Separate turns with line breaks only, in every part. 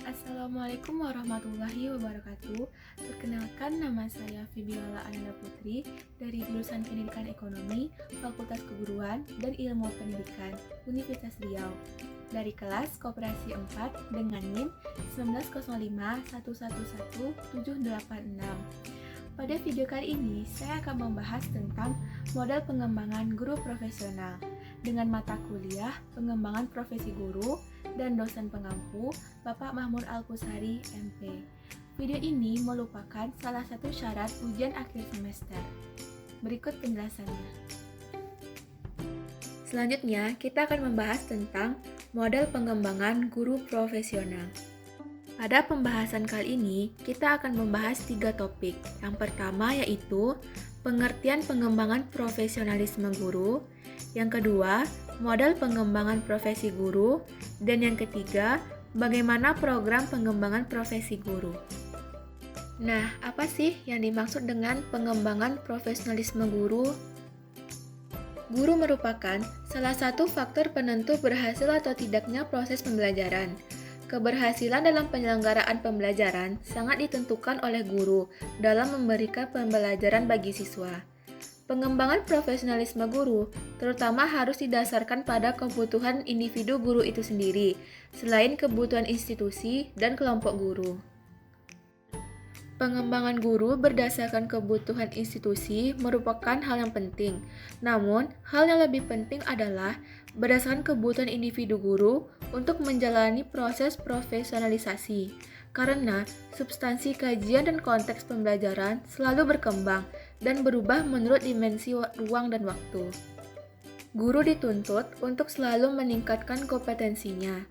Assalamualaikum warahmatullahi wabarakatuh. Perkenalkan, nama saya Fibiola Ananda Putri dari jurusan Pendidikan Ekonomi, Fakultas Keguruan dan Ilmu Pendidikan, Universitas Riau. Dari kelas Koperasi 4 dengan NIM 1905111786. Pada video kali ini, saya akan membahas tentang model pengembangan guru profesional dengan mata kuliah pengembangan profesi guru dan dosen pengampu Bapak Mahmud Al-Qusari, MP. Video ini merupakan salah satu syarat ujian akhir semester. Berikut penjelasannya. Selanjutnya, kita akan membahas tentang model pengembangan guru profesional. Pada pembahasan kali ini, kita akan membahas 3 topik. Yang pertama yaitu pengertian pengembangan profesionalisme guru, yang kedua, model pengembangan profesi guru, dan yang ketiga, bagaimana program pengembangan profesi guru. Nah, apa sih yang dimaksud dengan pengembangan profesionalisme guru? Guru merupakan salah satu faktor penentu berhasil atau tidaknya proses pembelajaran. Keberhasilan dalam penyelenggaraan pembelajaran sangat ditentukan oleh guru dalam memberikan pembelajaran bagi siswa. Pengembangan profesionalisme guru terutama harus didasarkan pada kebutuhan individu guru itu sendiri, selain kebutuhan institusi dan kelompok guru. Pengembangan guru berdasarkan kebutuhan institusi merupakan hal yang penting. Namun, hal yang lebih penting adalah berdasarkan kebutuhan individu guru untuk menjalani proses profesionalisasi. Karena substansi kajian dan konteks pembelajaran selalu berkembang dan berubah menurut dimensi ruang dan waktu. Guru dituntut untuk selalu meningkatkan kompetensinya.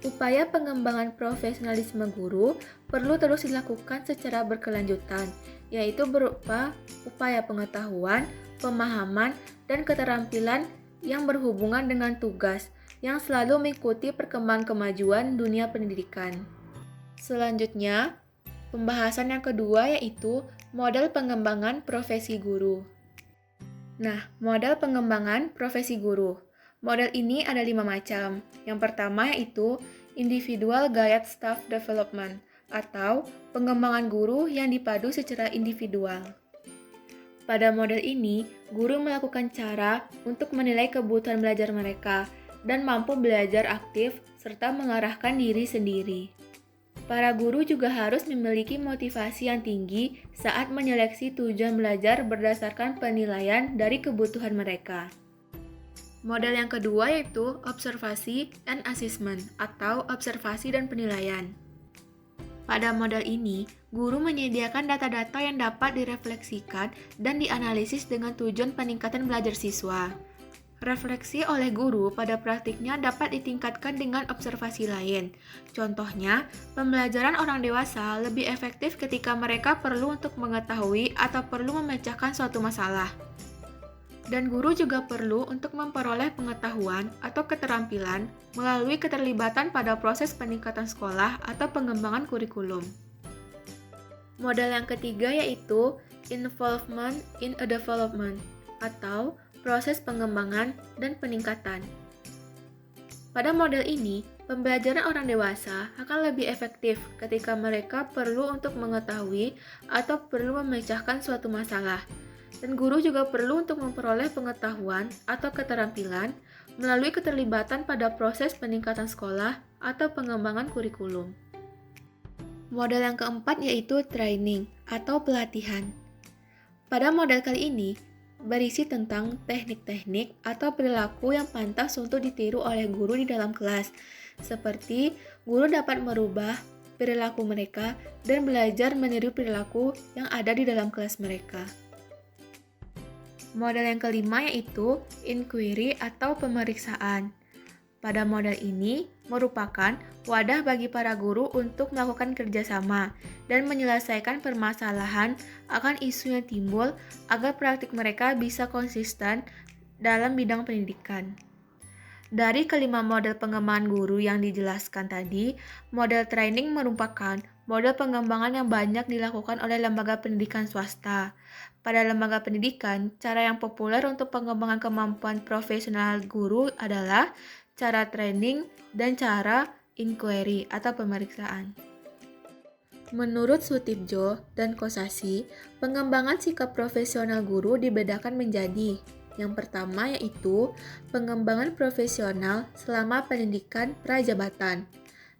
Upaya pengembangan profesionalisme guru perlu terus dilakukan secara berkelanjutan, yaitu berupa upaya pengetahuan, pemahaman, dan keterampilan yang berhubungan dengan tugas yang selalu mengikuti perkembangan kemajuan dunia pendidikan. Selanjutnya, pembahasan yang kedua yaitu model pengembangan profesi guru. Nah, model pengembangan profesi guru. Model ini ada 5 macam. Yang pertama yaitu Individual Guided Staff Development atau pengembangan guru yang dipadu secara individual. Pada model ini, guru melakukan cara untuk menilai kebutuhan belajar mereka dan mampu belajar aktif serta mengarahkan diri sendiri. Para guru juga harus memiliki motivasi yang tinggi saat menyeleksi tujuan belajar berdasarkan penilaian dari kebutuhan mereka. Model yang kedua yaitu observasi and assessment atau observasi dan penilaian. Pada model ini, guru menyediakan data-data yang dapat direfleksikan dan dianalisis dengan tujuan peningkatan belajar siswa. Refleksi oleh guru pada praktiknya dapat ditingkatkan dengan observasi lain. Contohnya, pembelajaran orang dewasa lebih efektif ketika mereka perlu untuk mengetahui atau perlu memecahkan suatu masalah. Dan guru juga perlu untuk memperoleh pengetahuan atau keterampilan melalui keterlibatan pada proses peningkatan sekolah atau pengembangan kurikulum. Model yang ketiga yaitu involvement in a development atau proses pengembangan dan peningkatan. Pada model ini, pembelajaran orang dewasa akan lebih efektif ketika mereka perlu untuk mengetahui atau perlu memecahkan suatu masalah. Dan guru juga perlu untuk memperoleh pengetahuan atau keterampilan melalui keterlibatan pada proses peningkatan sekolah atau pengembangan kurikulum. Model yang keempat yaitu training atau pelatihan. Pada model kali ini, berisi tentang teknik-teknik atau perilaku yang pantas untuk ditiru oleh guru di dalam kelas, seperti guru dapat merubah perilaku mereka dan belajar meniru perilaku yang ada di dalam kelas mereka. Model yang kelima yaitu inquiry atau pemeriksaan. Pada model ini merupakan wadah bagi para guru untuk melakukan kerjasama dan menyelesaikan permasalahan akan isu yang timbul agar praktik mereka bisa konsisten dalam bidang pendidikan. Dari kelima model pengembangan guru yang dijelaskan tadi, model training merupakan model pengembangan yang banyak dilakukan oleh lembaga pendidikan swasta. Pada lembaga pendidikan, cara yang populer untuk pengembangan kemampuan profesional guru adalah cara training dan cara inquiry atau pemeriksaan. Menurut Sutibjo dan Kosasi, pengembangan sikap profesional guru dibedakan menjadi yang pertama yaitu pengembangan profesional selama pendidikan prajabatan.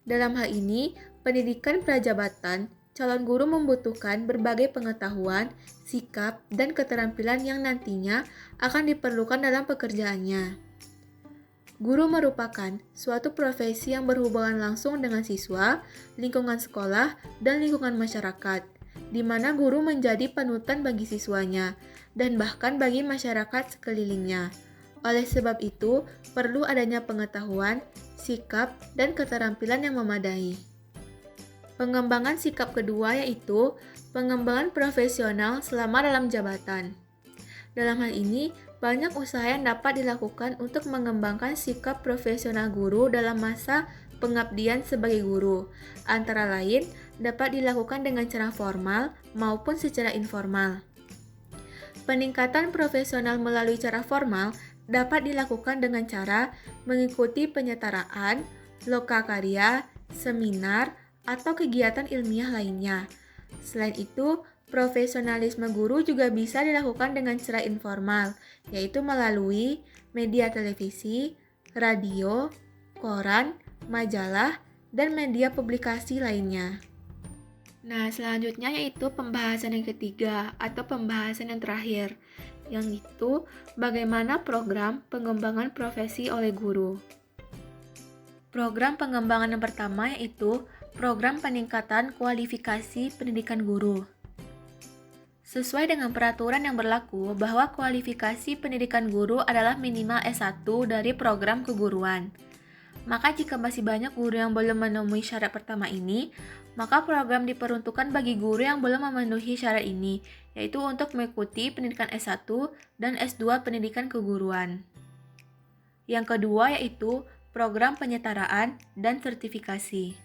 Dalam hal ini, pendidikan prajabatan, calon guru membutuhkan berbagai pengetahuan, sikap, dan keterampilan yang nantinya akan diperlukan dalam pekerjaannya. Guru merupakan suatu profesi yang berhubungan langsung dengan siswa, lingkungan sekolah, dan lingkungan masyarakat, di mana guru menjadi panutan bagi siswanya, dan bahkan bagi masyarakat sekelilingnya. Oleh sebab itu, perlu adanya pengetahuan, sikap, dan keterampilan yang memadai. Pengembangan sikap kedua yaitu pengembangan profesional selama dalam jabatan. Dalam hal ini, banyak usaha yang dapat dilakukan untuk mengembangkan sikap profesional guru dalam masa pengabdian sebagai guru. Antara lain, dapat dilakukan dengan cara formal maupun secara informal. Peningkatan profesional melalui cara formal dapat dilakukan dengan cara mengikuti penyetaraan, lokakarya, seminar, atau kegiatan ilmiah lainnya. Selain itu, profesionalisme guru juga bisa dilakukan dengan cara informal, yaitu melalui media televisi, radio, koran, majalah, dan media publikasi lainnya. Nah, selanjutnya yaitu pembahasan yang ketiga atau pembahasan yang terakhir, yang itu bagaimana program pengembangan profesi oleh guru. Program pengembangan yang pertama yaitu program peningkatan kualifikasi pendidikan guru. Sesuai dengan peraturan yang berlaku bahwa kualifikasi pendidikan guru adalah minimal S1 dari program keguruan. Maka jika masih banyak guru yang belum memenuhi syarat pertama ini, maka program diperuntukkan bagi guru yang belum memenuhi syarat ini, yaitu untuk mengikuti pendidikan S1 dan S2 pendidikan keguruan. Yang kedua yaitu program penyetaraan dan sertifikasi.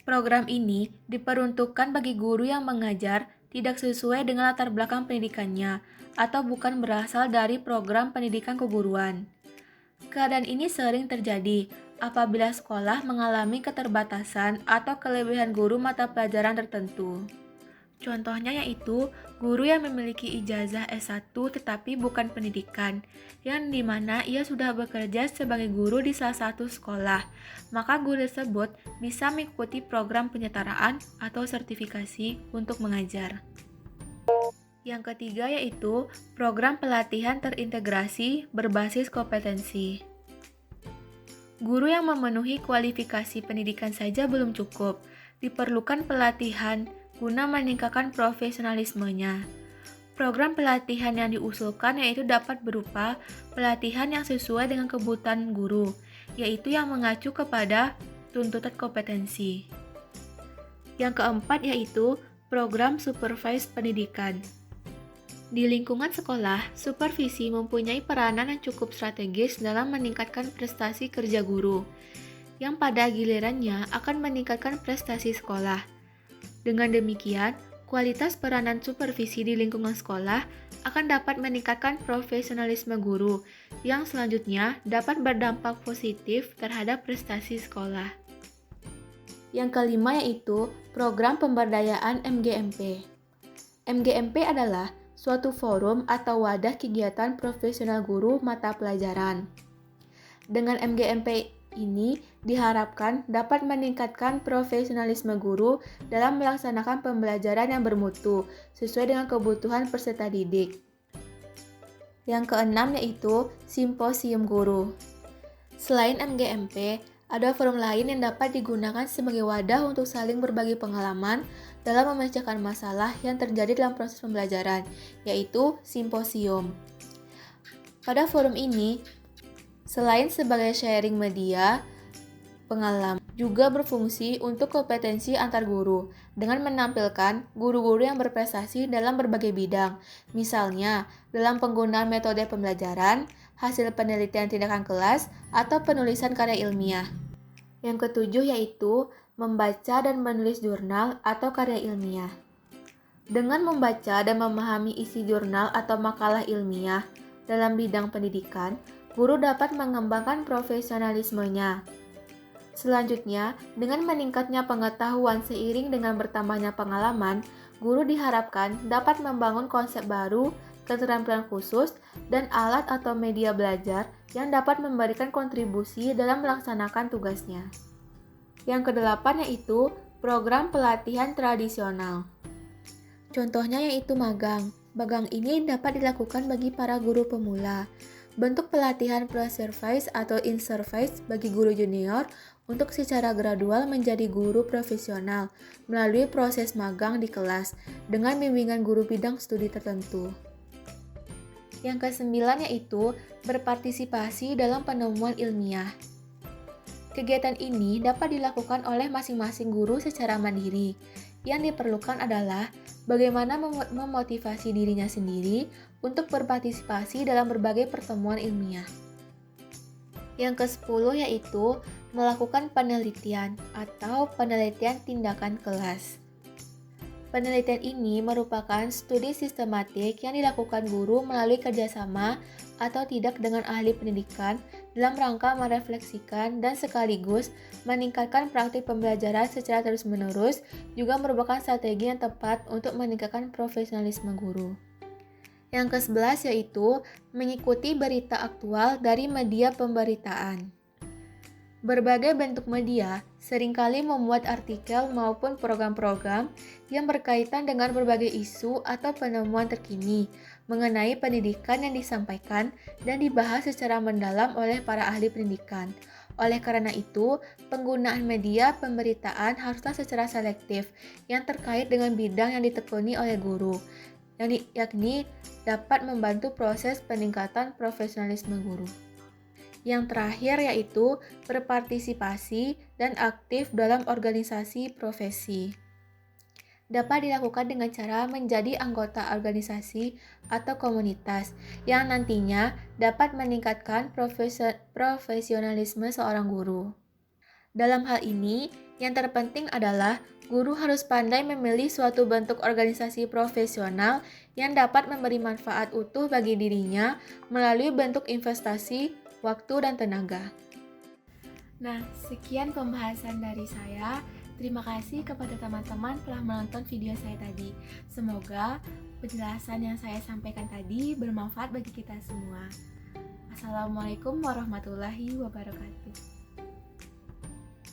Program ini diperuntukkan bagi guru yang mengajar tidak sesuai dengan latar belakang pendidikannya atau bukan berasal dari program pendidikan keguruan. Keadaan ini sering terjadi apabila sekolah mengalami keterbatasan atau kelebihan guru mata pelajaran tertentu. Contohnya yaitu guru yang memiliki ijazah S1 tetapi bukan pendidikan, yang dimana ia sudah bekerja sebagai guru di salah satu sekolah, maka guru tersebut bisa mengikuti program penyetaraan atau sertifikasi untuk mengajar. Yang ketiga yaitu program pelatihan terintegrasi berbasis kompetensi. Guru yang memenuhi kualifikasi pendidikan saja belum cukup, diperlukan pelatihan guna meningkatkan profesionalismenya. Program pelatihan yang diusulkan yaitu dapat berupa pelatihan yang sesuai dengan kebutuhan guru, yaitu yang mengacu kepada tuntutan kompetensi. Yang keempat yaitu program supervise pendidikan. Di lingkungan sekolah, supervisi mempunyai peranan yang cukup strategis dalam meningkatkan prestasi kerja guru, yang pada gilirannya akan meningkatkan prestasi sekolah. Dengan demikian, kualitas peranan supervisi di lingkungan sekolah akan dapat meningkatkan profesionalisme guru, yang selanjutnya dapat berdampak positif terhadap prestasi sekolah. Yang kelima yaitu program pemberdayaan MGMP. MGMP adalah suatu forum atau wadah kegiatan profesional guru mata pelajaran. Dengan MGMP ini diharapkan dapat meningkatkan profesionalisme guru dalam melaksanakan pembelajaran yang bermutu sesuai dengan kebutuhan peserta didik. Yang keenam yaitu simposium guru. Selain MGMP, ada forum lain yang dapat digunakan sebagai wadah untuk saling berbagi pengalaman dalam memecahkan masalah yang terjadi dalam proses pembelajaran, yaitu simposium. Pada forum ini, selain sebagai sharing media, pengalaman juga berfungsi untuk kompetensi antar guru dengan menampilkan guru-guru yang berprestasi dalam berbagai bidang, misalnya dalam penggunaan metode pembelajaran, hasil penelitian tindakan kelas, atau penulisan karya ilmiah. Yang ketujuh yaitu membaca dan menulis jurnal atau karya ilmiah. Dengan membaca dan memahami isi jurnal atau makalah ilmiah dalam bidang pendidikan, guru dapat mengembangkan profesionalismenya. Selanjutnya, dengan meningkatnya pengetahuan seiring dengan bertambahnya pengalaman, guru diharapkan dapat membangun konsep baru, keterampilan khusus, dan alat atau media belajar yang dapat memberikan kontribusi dalam melaksanakan tugasnya. Yang kedelapan yaitu program pelatihan tradisional. Contohnya yaitu magang. Magang ini dapat dilakukan bagi para guru pemula. Bentuk pelatihan pre-service atau in-service bagi guru junior untuk secara gradual menjadi guru profesional melalui proses magang di kelas dengan bimbingan guru bidang studi tertentu. Yang kesembilan yaitu berpartisipasi dalam penemuan ilmiah. Kegiatan ini dapat dilakukan oleh masing-masing guru secara mandiri. Yang diperlukan adalah bagaimana memotivasi dirinya sendiri untuk berpartisipasi dalam berbagai pertemuan ilmiah. Yang ke-10 yaitu melakukan penelitian atau penelitian tindakan kelas. Penelitian ini merupakan studi sistematik yang dilakukan guru melalui kerjasama atau tidak dengan ahli pendidikan dalam rangka merefleksikan dan sekaligus meningkatkan praktik pembelajaran secara terus-menerus, juga merupakan strategi yang tepat untuk meningkatkan profesionalisme guru. Yang ke-11 yaitu mengikuti berita aktual dari media pemberitaan. Berbagai bentuk media seringkali membuat artikel maupun program-program yang berkaitan dengan berbagai isu atau penemuan terkini mengenai pendidikan yang disampaikan dan dibahas secara mendalam oleh para ahli pendidikan. Oleh karena itu, penggunaan media pemberitaan haruslah secara selektif yang terkait dengan bidang yang ditekuni oleh guru, yakni dapat membantu proses peningkatan profesionalisme guru. Yang terakhir yaitu berpartisipasi dan aktif dalam organisasi profesi. Dapat dilakukan dengan cara menjadi anggota organisasi atau komunitas yang nantinya dapat meningkatkan profesionalisme seorang guru. Dalam hal ini, yang terpenting adalah guru harus pandai memilih suatu bentuk organisasi profesional yang dapat memberi manfaat utuh bagi dirinya melalui bentuk investasi waktu dan tenaga. Nah, sekian pembahasan dari saya. Terima kasih kepada teman-teman telah menonton video saya tadi. Semoga penjelasan yang saya sampaikan tadi bermanfaat bagi kita semua. Assalamualaikum warahmatullahi wabarakatuh.